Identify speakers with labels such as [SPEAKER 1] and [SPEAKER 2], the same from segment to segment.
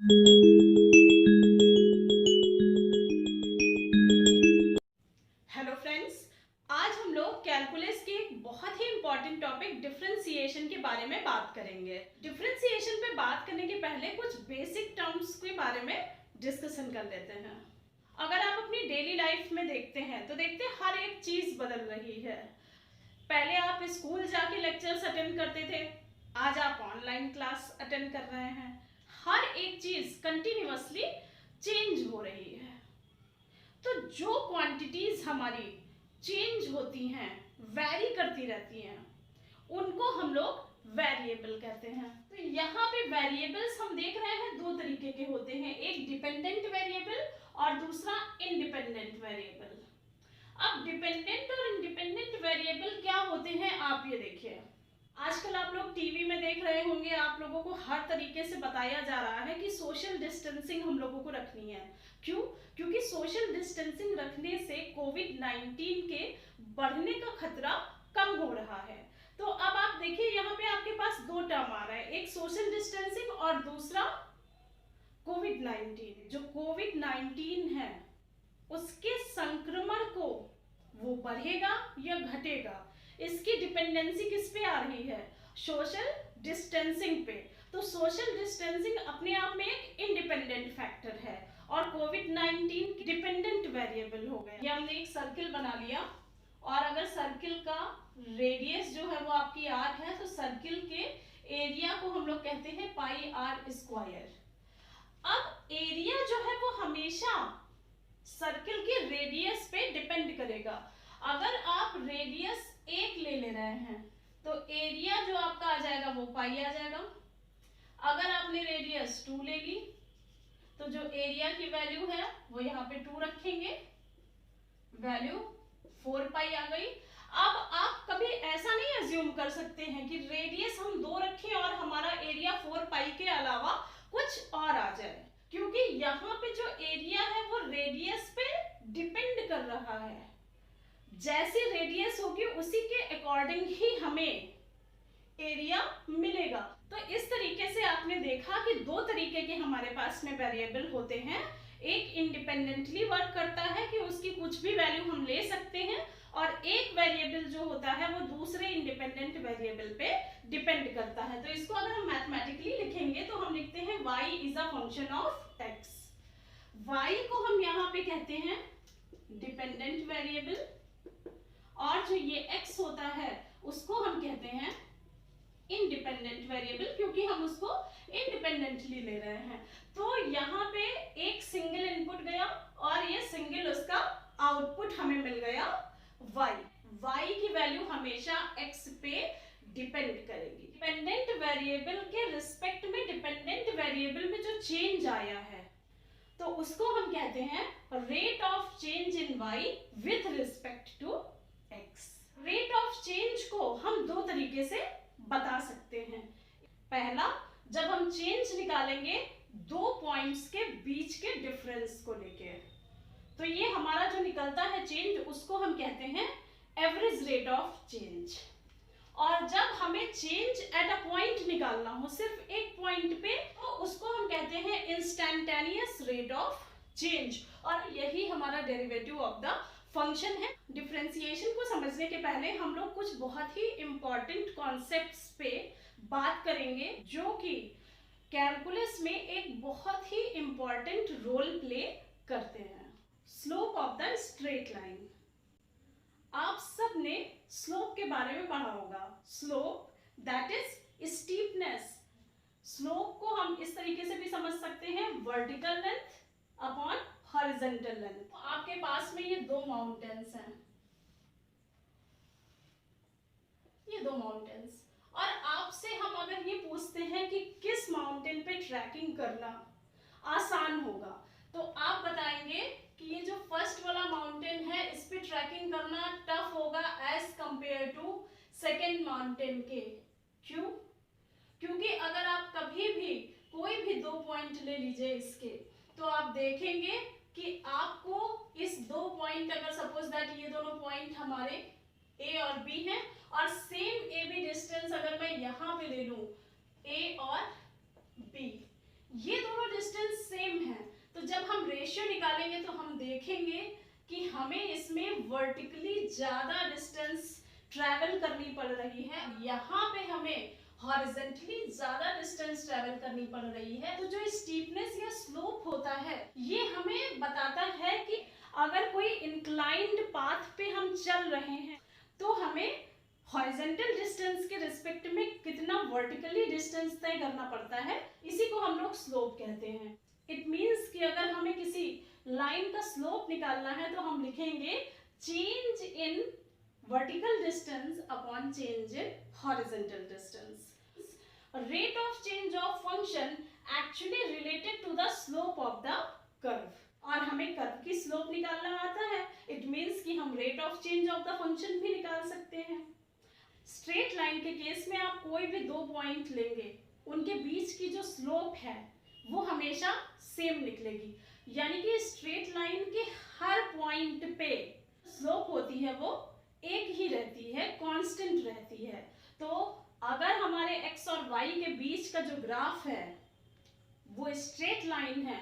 [SPEAKER 1] Hello friends, आज हम लोग कैलकुलस के एक बहुत ही इम्पॉर्टेंट टॉपिक डिफरेंशिएशन के बारे में बात करेंगे। डिफरेंशिएशन पे बात करने के पहले कुछ बेसिक टर्म्स के बारे में डिस्कशन कर लेते हैं। अगर आप अपनी डेली लाइफ में देखते हैं तो देखते हैं हर एक चीज़ बदल रही है। पहले आप स्कूल जाके लेक्चर्स अटेंड करते थे, आज आप ऑनलाइन क्लास अटेंड कर रहे हैं। हर एक चीज़ कंटिन्यूअसली चेंज हो रही है। तो जो क्वांटिटीज हमारी चेंज होती हैं, वैरी करती रहती हैं, उनको हम लोग वेरिएबल कहते हैं। तो यहाँ पे वेरिएबल्स हम देख रहे हैं दो तरीके के होते हैं, एक डिपेंडेंट वेरिएबल और दूसरा इंडिपेंडेंट वेरिएबल। अब डिपेंडेंट और इंडिपेंडेंट वेरिएबल क्या होते हैं आप ये देखिए। आजकल आप लोग टीवी में देख रहे होंगे, आप लोगों को हर तरीके से बताया जा रहा है कि सोशल डिस्टेंसिंग हम लोगों को रखनी है। क्यों? क्योंकि सोशल डिस्टेंसिंग रखने से कोविड-19 के बढ़ने का खतरा कम हो रहा है। तो अब आप देखिए यहाँ पे आपके पास दो टर्म आ रहा है, एक सोशल डिस्टेंसिंग और दूसरा कोविड-19। जो कोविड-19 है उसके संक्रमण को वो बढ़ेगा या घटेगा, इसकी डिपेंडेंसी किस पे आ रही है? सोशल डिस्टेंसिंग पे। तो सोशल डिस्टेंसिंग अपने आप में एक इंडिपेंडेंट फैक्टर है और कोविड-19 डिपेंडेंट वेरिएबल हो गया। ये हमने एक सर्किल बना लिया और अगर सर्किल का रेडियस जो है वो आपकी आर है तो सर्किल के एरिया को हम लोग कहते हैं पाई आर स्क्वायर। अब एरिया जो है वो हमेशा सर्किल के रेडियस पे डिपेंड करेगा। अगर आप रेडियस 1 ले रहे हैं तो एरिया जो आपका आ जाएगा वो पाई आ जाएगा। अगर आपने रेडियस 2 ले ली तो जो एरिया की वैल्यू है वो यहाँ पे 2 रखेंगे, वैल्यू 4 पाई आ गई। अब आप कभी ऐसा नहीं अज्यूम कर सकते हैं कि रेडियस हम 2 रखें और हमारा एरिया 4 पाई के अलावा कुछ और आ जाए, क्योंकि यहाँ पे जो एरिया है वो रेडियस पे डिपेंड कर रहा है। जैसी रेडियस होगी उसी के अकॉर्डिंग ही हमें एरिया मिलेगा। तो इस तरीके से आपने देखा कि दो तरीके के हमारे पास में वेरिएबल होते हैं। एक इंडिपेंडेंटली वर्क करता है कि उसकी कुछ भी वैल्यू हम ले सकते हैं, और एक वेरिएबल जो होता है वो दूसरे इंडिपेंडेंट वेरिएबल पे डिपेंड करता है। तो इसको अगर हम मैथमेटिकली लिखेंगे तो हम लिखते हैं y is a function of x। y को हम यहाँ पे कहते हैं डिपेंडेंट वेरिएबल और जो ये x होता है उसको हम कहते हैं इंडिपेंडेंट वेरिएबल, क्योंकि हम उसको इंडिपेंडेंटली ले रहे हैं। तो यहाँ पे एक सिंगल इनपुट गया और ये सिंगल उसका आउटपुट हमें मिल गया y। y की वैल्यू हमेशा x पे डिपेंड करेगी। डिपेंडेंट वेरिएबल के रिस्पेक्ट में डिपेंडेंट वेरिएबल में जो चेंज आया है तो उसको हम कहते हैं rate of change in y with respect to x। Rate of change को हम दो तरीके से बता सकते हैं। पहला, जब हम चेंज निकालेंगे दो पॉइंट्स के बीच के डिफरेंस को लेके, तो ये हमारा जो निकलता है चेंज उसको हम कहते हैं एवरेज रेट ऑफ चेंज। और जब हमें चेंज एट अ पॉइंट निकालना हो सिर्फ एक पॉइंट पे, तो उसको हम कहते हैं इंस्टेंटेनियस रेट ऑफ चेंज, और यही हमारा डेरिवेटिव ऑफ द फंक्शन है। डिफरेंशिएशन को समझने के पहले हम लोग कुछ बहुत ही इंपॉर्टेंट कॉन्सेप्ट्स पे बात करेंगे जो कि कैलकुलस में एक बहुत ही इंपॉर्टेंट रोल प्ले करते हैं। Slope of the straight line. आप सब ने स्लोप के बारे में पढ़ा होगा। Slope that is steepness. Slope को हम इस तरीके से भी समझ सकते हैं, vertical length upon horizontal length. तो आपके पास में ये दो माउंटेन्स हैं, ये दो माउंटेन्स, और आपसे हम अगर ये पूछते हैं कि किस माउंटेन पे ट्रैकिंग करना आसान होगा, तो आप बताएंगे कि ये जो फर्स्ट वाला माउंटेन है इस पे ट्रैकिंग करना टफ होगा as compare to second mountain के। क्यों? क्योंकि अगर आप कभी भी कोई भी दो पॉइंट ले लीजिए इसके, तो आप देखेंगे कि आपको इस दो पॉइंट, अगर सपोज दैट ये दोनों पॉइंट हमारे ए और बी हैं और सेम ए बी डिस्टेंस अगर मैं यहाँ पे ले लूँ ए और बी, ये दोनों डिस्टेंस डिस्टेंस सेम है, तो जब हम रेशियो निकालेंगे तो हम देखेंगे कि हमें इसमें वर्टिकली ज़्यादा डिस्टेंस ट्रैवल करनी पड़ रही है, यहाँ पे हमें हॉरिजेंटली ज़्यादा डिस्टेंस ट्रैवल करनी पड़ रही है। तो जो स्टीपनेस या स्लोप होता है ये हमें बताता है कि अगर कोई इंक्लाइंड पाथ पे हम चल रहे हैं तो हमें हॉरिजेंटल डिस्टेंस के रिस्पेक्ट में कितना वर्टिकली डिस्टेंस तय करना पड़ता है, इसी को हम लोग स्लोप कहते हैं। इट मीन्स कि अगर हमें किसी लाइन का स्लोप निकालना है तो हम लिखेंगे change in vertical distance upon change in horizontal distance. Rate of change of function actually related to the slope of the curve, और हमें कर्व की स्लोप निकालना आता है, इट मीन्स कि हम rate of change of the function भी निकाल सकते हैं। स्ट्रेट लाइन के केस में आप कोई भी दो पॉइंट लेंगे, उनके बीच की जो स्लोप है वो हमेशा सेम निकलेगी, यानी कि स्ट्रेट लाइन के हर पॉइंट पे स्लोप होती है वो एक ही रहती है, कांस्टेंट रहती है। तो अगर हमारे x और y के बीच का जो ग्राफ है वो स्ट्रेट लाइन है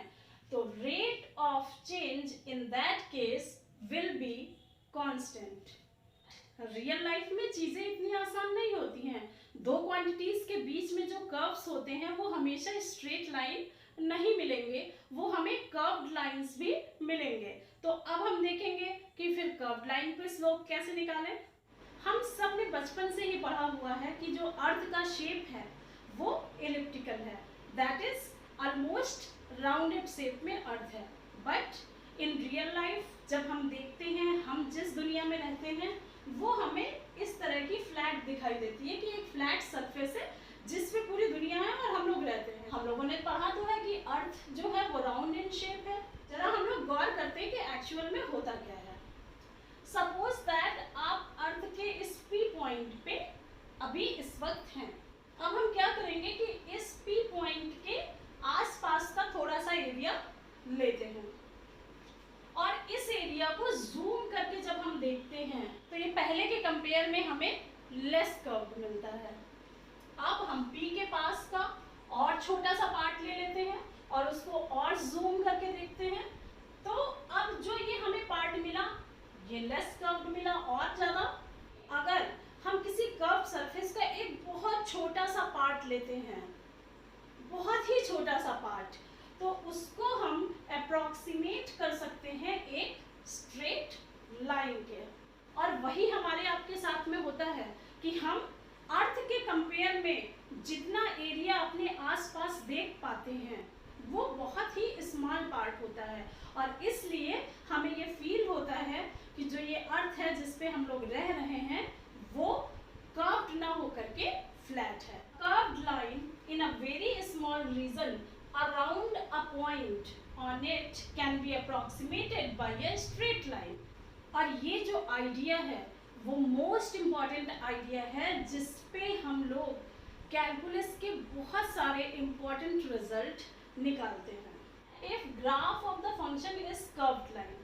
[SPEAKER 1] तो rate of change in that case will be constant. Real life में चीजें इतनी आसान नहीं होती हैं, दो क्वांटिटीज के बीच में जो कर्व्स होते हैं वो हमेशा स्ट्रेट लाइन नहीं मिलेंगे, वो हमें कर्व्ड लाइंस भी मिलेंगे। तो अब हम देखेंगे कि फिर कर्व्ड लाइन पे स्लोप कैसे निकालें। हम सब ने बचपन से ही पढ़ा हुआ है कि जो अर्थ का शेप है वो एलिप्टिकल है, that is almost rounded shape में अर्थ है। बट इन रियल लाइफ जब हम देखते हैं, हम जिस दुनिया में रहते हैं वो हमें इस तरह की फ्लैट दिखाई देती है कि एक फ्लैट सरफेस है जिसमें पूरी दुनिया है और हम लोग रहते हैं। हम लोगों ने पढ़ा तो है कि अर्थ जो है वो राउंड इन शेप है। जरा हम लोग गौर करते हैं कि एक्चुअल में होता क्या है। सपोज दैट आप अर्थ के इस पी पॉइंट पे अभी इस वक्त हैं। अब हम क्या करेंगे कि इस पी पॉइंट के आसपास का थोड़ा सा एरिया लेते हैं और इस एरिया को जूम करके जब हम देखते हैं तो ये पहले के कंपेयर में हमें लेस कर्व्ड मिलता है। अब हम P के पास का और छोटा सा पार्ट ले लेते हैं और उसको और जूम करके देखते हैं, तो अब जो ये हमें पार्ट मिला ये लेस कर्व्ड मिला और ज़्यादा। अगर हम किसी कर्व सरफेस का एक बहुत छोटा सा पार्ट लेते हैं, बहुत ही छोटा सा पार्ट, तो उसको हम अप्रॉक्सीमेट कर सकते हैं एक स्ट्रेट लाइन के। और वही हमारे आपके साथ में होता है कि हम अर्थ के कंपेयर में जितना एरिया अपने आसपास देख पाते हैं वो बहुत ही स्मॉल पार्ट होता है, और इसलिए हमें ये फील होता है कि जो ये अर्थ है जिस पे हम लोग रह रहे हैं वो कर्व्ड ना होकर के फ्लैट है। Curved line in a very small region around a point on it can be approximated by a straight line। और ये जो आइडिया है वो मोस्ट इम्पॉर्टेंट आइडिया है जिस पे हम लोग कैलकुलस के बहुत सारे इम्पॉर्टेंट रिजल्ट निकालते हैं। If graph of the function is curved line,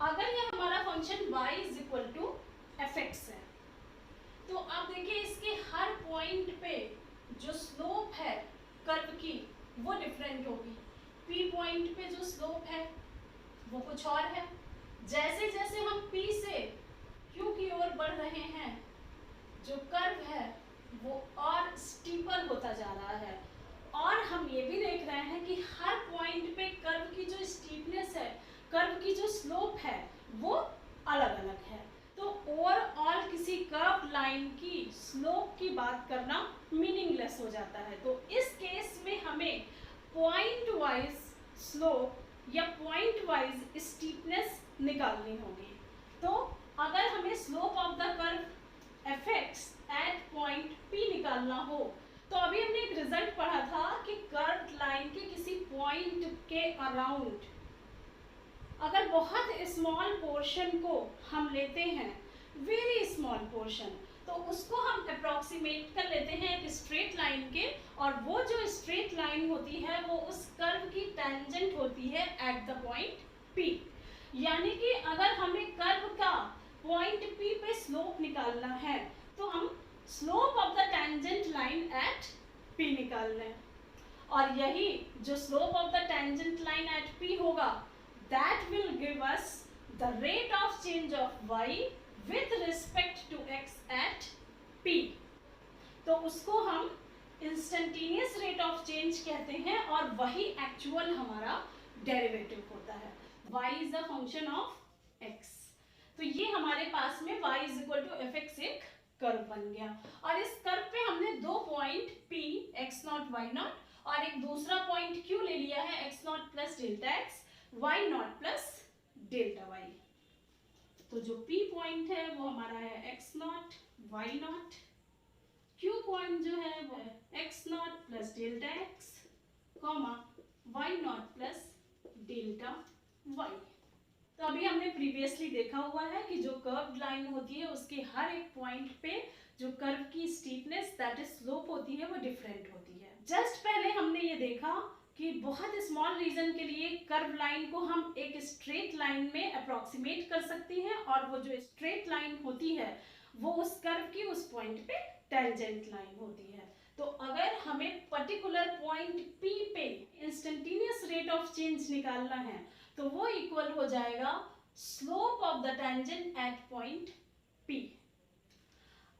[SPEAKER 1] अगर ये हमारा function y is equal to fx है, तो आप देखिए इसके हर पॉइंट पे जो स्लोप है कर्व की वो डिफरेंट होगी। P पॉइंट पे जो स्लोप है वो कुछ और है। जैसे जैसे हम P से Q की ओर बढ़ रहे हैं जो कर्व है वो और स्टीपर होता जा रहा है, और हम ये भी देख रहे हैं कि हर पॉइंट पे कर्व की जो स्टीपनेस है, कर्व की जो स्लोप है वो अलग अलग है। तो ओवरऑल किसी कर्व लाइन की स्लोप की बात करना मीनिंगलेस हो जाता है। तो इस केस में हमें पॉइंट वाइज स्लोप या पॉइंट वाइज स्टीपनेस निकालनी होगी। तो अगर हमें slope of the curve fx at point P निकालना हो, तो अभी हमने एक रिजल्ट पढ़ा था कि कर्व लाइन के किसी पॉइंट के अराउंड अगर बहुत स्मॉल पोर्शन को हम लेते हैं, वेरी स्मॉल पोर्शन, तो उसको हम अप्रॉक्सीमेट कर लेते हैं एक स्ट्रेट लाइन के, और वो जो स्ट्रेट लाइन होती है वो उस कर्व की टेंजेंट होती है एट द पॉइंट P। यानी कि अगर हमें कर्व का पॉइंट P पे स्लोप निकालना है तो हम slope of the tangent line at P निकाल लें। और यही जो slope of the tangent line at P होगा, that will give us the rate of change of y with respect to x at P। तो उसको हम इंस्टेंटेनियस रेट ऑफ चेंज कहते हैं और वही एक्चुअल हमारा डेरिवेटिव होता है। y is a function of x। तो ये हमारे पास में y is equal to f x एक कर्व बन गया और इस कर्व पे हमने दो point P x nought y nought और एक दूसरा पॉइंट Q ले लिया है x nought plus delta x y nought plus delta y। तो जो P पॉइंट है वो हमारा है x nought y not, Q point जो है वो है x nought plus delta x comma y nought plus delta y। तो अभी हमने प्रीवियसली देखा हुआ है कि जो कर्व लाइन होती है उसके हर एक पॉइंट पे जो कर्व की स्टीपनेस दैट इज स्लोप होती है वो डिफरेंट होती है। जस्ट पहले हमने ये देखा कि बहुत स्मॉल रीजन के लिए कर्व लाइन को हम एक स्ट्रेट लाइन में अप्रोक्सीमेट कर सकते हैं और वो जो स्ट्रेट लाइन होती है वो उस कर्व की उस पॉइंट पे टेंजेंट लाइन होती है। तो अगर हमें पर्टिकुलर पॉइंट P पे इंस्टेंटेनियस रेट ऑफ चेंज निकालना है तो वो इक्वल हो जाएगा slope of the tangent at point P।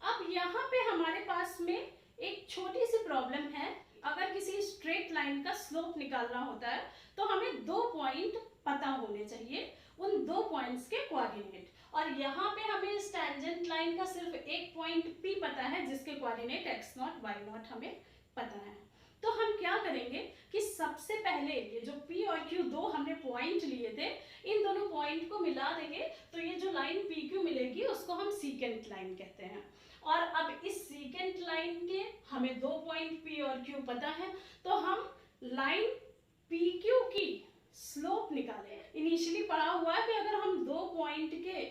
[SPEAKER 1] अब यहाँ पे हमारे पास में एक छोटी सी प्रॉब्लम है। अगर किसी स्ट्रेट लाइन का स्लोप निकालना होता है तो हमें दो पॉइंट पता होने चाहिए, उन दो पॉइंट्स के कोऑर्डिनेट, और यहाँ पे हमें इस टेंजेंट लाइन का सिर्फ एक पॉइंट P पता है जिसके coordinate x nought y not हमें पता है। तो हम क्या करेंगे कि सबसे पहले ये जो P और Q दो हमने पॉइंट लिए थे, इन दोनों पॉइंट को मिला देंगे तो ये जो लाइन PQ मिलेगी उसको हम सीकेंट लाइन कहते हैं। और अब इस सीकेंट लाइन के हमें दो पॉइंट P और Q पता है तो हम लाइन PQ की स्लोप निकाले। इनिशियली पढ़ा हुआ है कि अगर हम दो पॉइंट के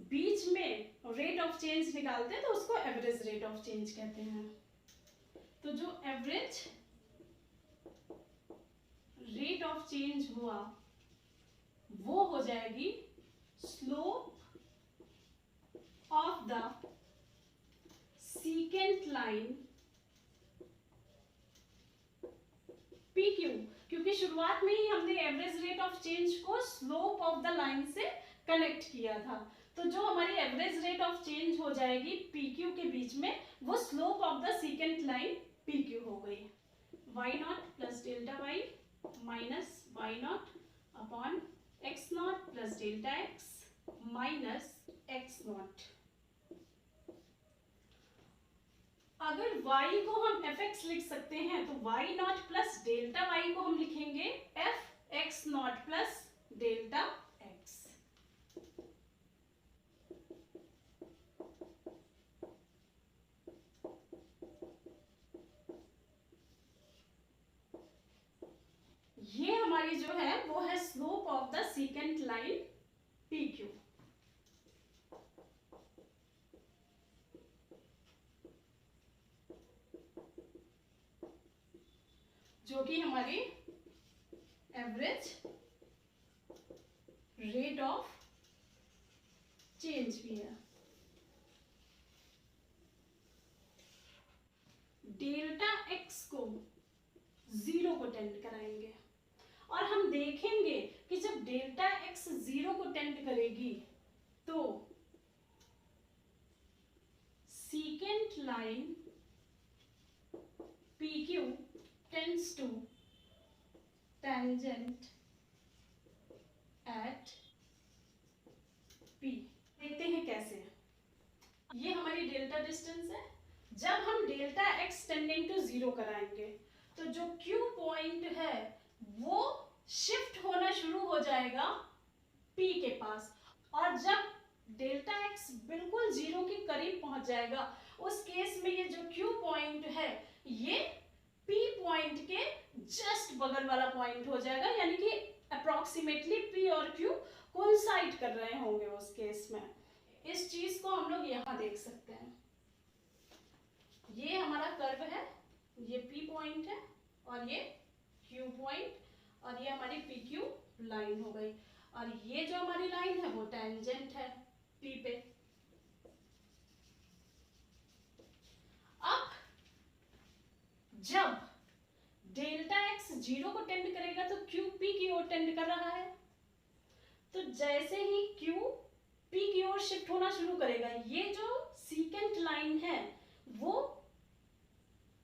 [SPEAKER 1] बीच में रेट ऑफ चेंज निकालते हैं तो उसको एवरेज रेट ऑफ चेंज कहते हैं। तो जो एवरेज रेट ऑफ चेंज हुआ वो हो जाएगी slope of the secant line PQ, क्योंकि शुरुआत में ही हमने एवरेज रेट ऑफ चेंज को स्लोप ऑफ द लाइन से कनेक्ट किया था। तो जो हमारी एवरेज रेट ऑफ चेंज हो जाएगी PQ के बीच में वो slope of the secant line PQ हो गई। y nought plus delta y minus y not upon x nought plus delta x minus x not. अगर y को हम fx लिख सकते हैं तो y nought plus delta y को हम लिखेंगे fx not plus delta x। ये हमारी जो है वो है slope of the secant line PQ। जो कि हमारी एवरेज रेट ऑफ चेंज भी है। डेल्टा x को 0 को टेंड कराएंगे और हम देखेंगे कि जब डेल्टा x 0 को टेंड करेगी तो secant line PQ tends to tangent at P। देखते हैं कैसे। ये हमारी डेल्टा डिस्टेंस है। जब हम डेल्टा x टेंडिंग टू 0 कराएंगे तो जो Q पॉइंट है वो शिफ्ट होना शुरू हो जाएगा P के पास, और जब डेल्टा x बिल्कुल 0 के करीब पहुंच जाएगा उस केस में ये जो Q पॉइंट है ये P पॉइंट के जस्ट बगल वाला पॉइंट हो जाएगा, यानी कि अप्रोक्सीमेटली P और Q कोइंसाइड कर रहे होंगे उस केस में। इस चीज को हम लोग यहाँ देख सकते हैं। ये हमारा कर्व है, ये P पॉइंट है और ये Q पॉइंट और ये हमारी PQ लाइन हो गई, और ये जो हमारी लाइन है वो टेंजेंट है P पे। अब जब डेल्टा एक्स 0 को टेंड करेगा तो क्यू पी की ओर टेंड कर रहा है। तो जैसे ही क्यू पी की ओर शिफ्ट होना शुरू करेगा, ये जो सीकेंट लाइन है वो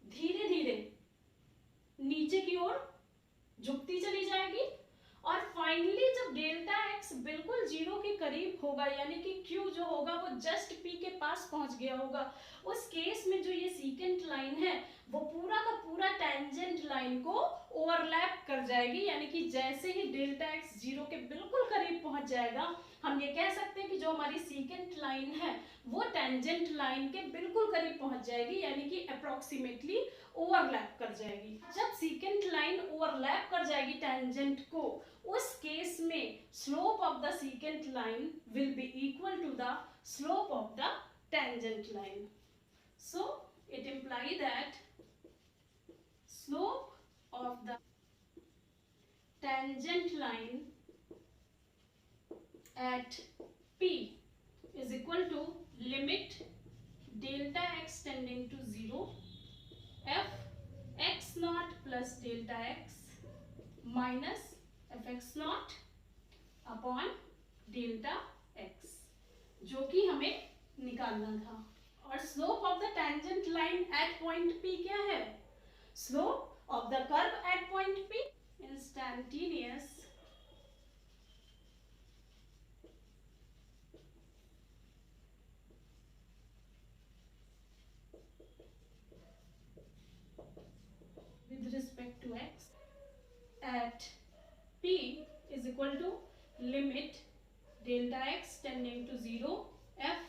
[SPEAKER 1] धीरे धीरे नीचे की ओर झुकती चली जाएगी और फाइनली जब डेल्टा एक्स बिल्कुल 0 के करीब होगा, यानी कि क्यू जो होगा वो जस्ट पी के पास पहुंच गया होगा, उस केस में जो ये सीकेंट लाइन है वो पूरा का पूरा टेंजेंट लाइन को ओवरलैप कर जाएगी। यानी कि जैसे ही डेल्टा एक्स 0 के बिल्कुल करीब पहुंच जाएगा, हम ये कह सकते हैं कि जो हमारी सीकेंट लाइन है वो टेंजेंट लाइन के बिल्कुल करीब पहुंच जाएगी, यानी कि अप्रोक्सीमेटली ओवरलैप कर जाएगी। जब सीकेंट लाइन ओवरलैप कर जाएगी टेंजेंट को, उस केस में slope of the secant line will be equal to the slope of the tangent line. So it implies that slope of the tangent line at P is equal to limit delta x tending to 0 f x naught plus delta x minus f x naught upon delta x, जो कि हमें निकालना था। और slope of the tangent line eight point P क्या है? Slope of the curve at point P instantaneous with respect to x at P is equal to limit delta x tending to 0 f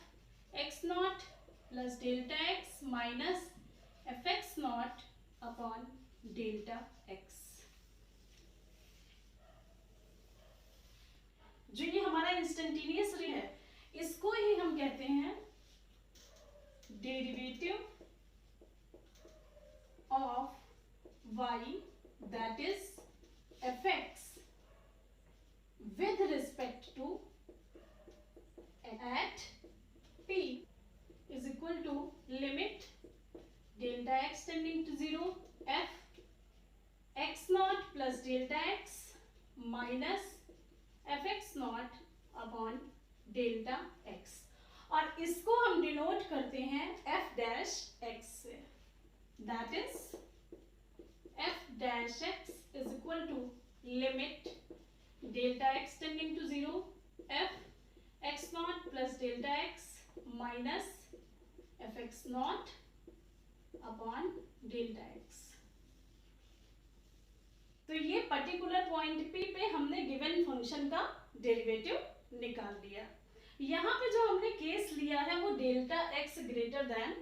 [SPEAKER 1] x naught plus delta x minus f x naught upon delta x। जो ये हमारा instantaneous रे है, इसको ही हम कहते हैं derivative of y, that is fx with respect to at P is equal to limit delta x tending to 0 f x naught plus delta x minus f x naught upon delta x, और इसको हम denote करते हैं f dash x से, that is f dash x is equal to limit delta x tending to 0 f x naught plus delta x minus f x naught upon delta x। तो ये particular point P पे हमने given function का derivative निकाल लिया। यहाँ पे जो हमने केस लिया है वो डेल्टा x ग्रेटर देन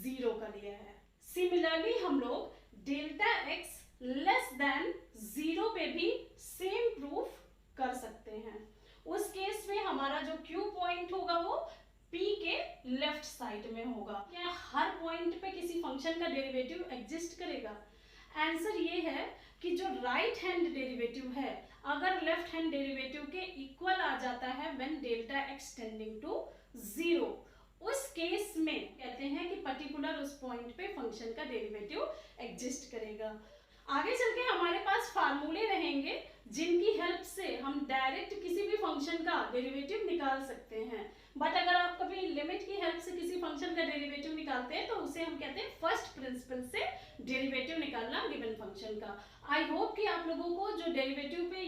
[SPEAKER 1] 0 का लिया है। सिमिलरली हम लोग डेल्टा x लेस देन 0 पे भी सेम प्रूफ कर सकते हैं। उस केस में हमारा जो Q पॉइंट होगा वो P के लेफ्ट साइड में होगा। क्या हर पॉइंट पे किसी फंक्शन का डेरिवेटिव एग्जिस्ट करेगा? आंसर ये है कि जो राइट हैंड डेरिवेटिव है अगर लेफ्ट हैंड डेरिवेटिव के इक्वल आ जाता है when delta x tending to 0, उस केस में कहते हैं कि पर्टिकुलर उस पॉइंट पे फंक्शन का डेरिवेटिव एग्जिस्ट करेगा। आगे चल के हमारे पास फार्मूले रहेंगे जिनकी हेल्प से हम डायरेक्ट किसी भी फंक्शन का डेरिवेटिव निकाल सकते हैं, बट अगर आप कभी लिमिट की हेल्प से किसी फंक्शन का डेरिवेटिव निकालते हैं तो उसे हम कहते हैं फर्स्ट प्रिंसिपल से डेरिवेटिव निकालना गिवन फंक्शन का। आई होप कि आप लोगों को जो डेरिवेटिव पे